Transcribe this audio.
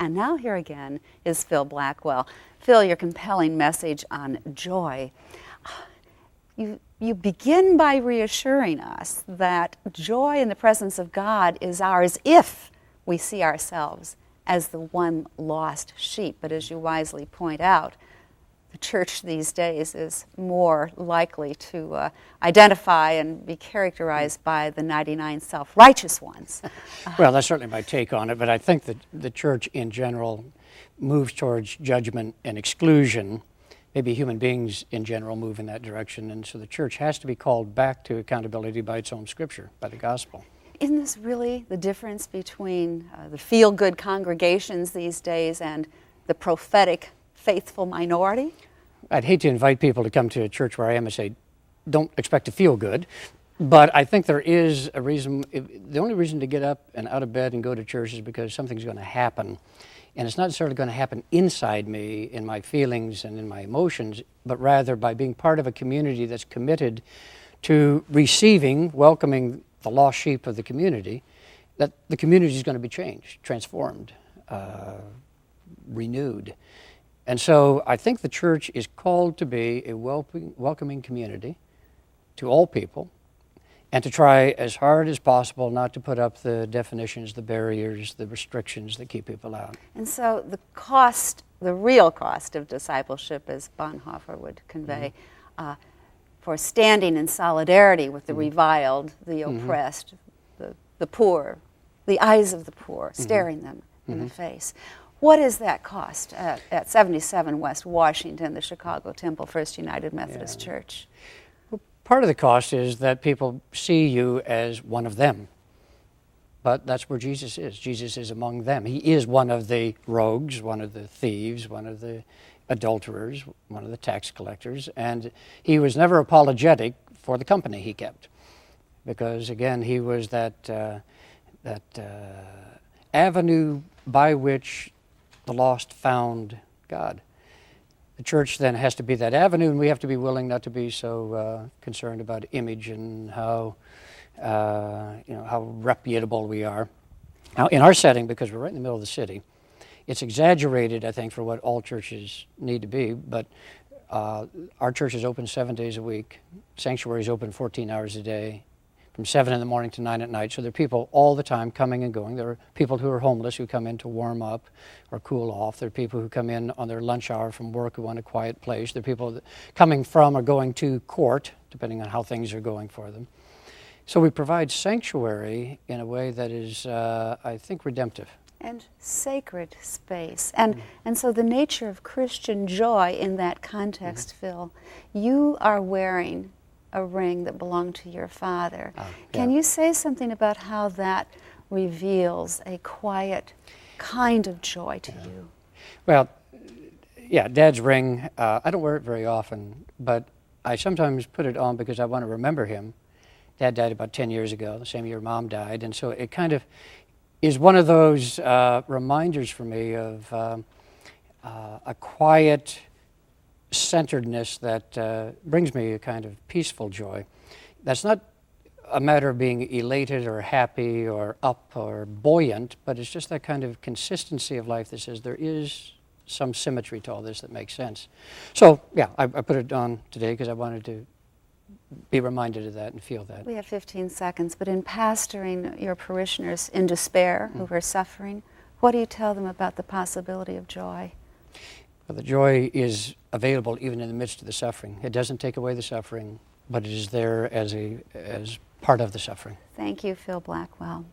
And now here again is Phil Blackwell. Phil, your compelling message on joy. You begin by reassuring us that joy in the presence of God is ours if we see ourselves as the one lost sheep. But as you wisely point out, the church these days is more likely to identify and be characterized by the 99 self-righteous ones. Well, that's certainly my take on it, but I think that the church in general moves towards judgment and exclusion. Maybe human beings in general move in that direction, and so the church has to be called back to accountability by its own scripture, by the gospel. Isn't this really the difference between the feel-good congregations these days and the prophetic, faithful minority? I'd hate to invite people to come to a church where I am and say, don't expect to feel good, but I think there is a reason. The only reason to get up and out of bed and go to church is because something's going to happen. And it's not necessarily going to happen inside me, in my feelings and in my emotions, but rather by being part of a community that's committed to receiving, welcoming the lost sheep of the community, that the community is going to be changed, transformed, renewed. And so I think the church is called to be a welcoming community to all people, and to try as hard as possible not to put up the definitions, the barriers, the restrictions that keep people out. And so the cost, the real cost of discipleship, as Bonhoeffer would convey, for standing in solidarity with the reviled, the oppressed, the poor, the eyes of the poor, staring them in the face. What is that cost at 77 West Washington, the Chicago Temple First United Methodist Church? Part of the cost is that people see you as one of them. But that's where Jesus is. Jesus is among them. He is one of the rogues, one of the thieves, one of the adulterers, one of the tax collectors, and he was never apologetic for the company he kept. Because again, he was that avenue by which the lost found God. The church then has to be that avenue, and we have to be willing not to be so concerned about image and how reputable we are. Now, in our setting, because we're right in the middle of the city, it's exaggerated, I think, for what all churches need to be. But our church is open 7 days a week. Sanctuary is open 14 hours a day, from 7 in the morning to 9 at night. So there are people all the time coming and going. There are people who are homeless who come in to warm up or cool off. There are people who come in on their lunch hour from work who want a quiet place. There are people coming from or going to court, depending on how things are going for them. So we provide sanctuary in a way that is, I think, redemptive. And sacred space. And so the nature of Christian joy in that context, Phil, you are wearing a ring that belonged to your father. Can you say something about how that reveals a quiet kind of joy to you? Well, yeah, Dad's ring, I don't wear it very often, but I sometimes put it on because I want to remember him. Dad died about 10 years ago, the same year Mom died, and so it kind of is one of those reminders for me of a quiet centeredness that brings me a kind of peaceful joy. That's not a matter of being elated or happy or up or buoyant, but it's just that kind of consistency of life that says there is some symmetry to all this that makes sense. So, yeah, I put it on today because I wanted to be reminded of that and feel that. We have 15 seconds, but in pastoring your parishioners in despair who are suffering, what do you tell them about the possibility of joy? Well, the joy is available even in the midst of the suffering. It doesn't take away the suffering, but it is there as part of the suffering. Thank you, Phil Blackwell.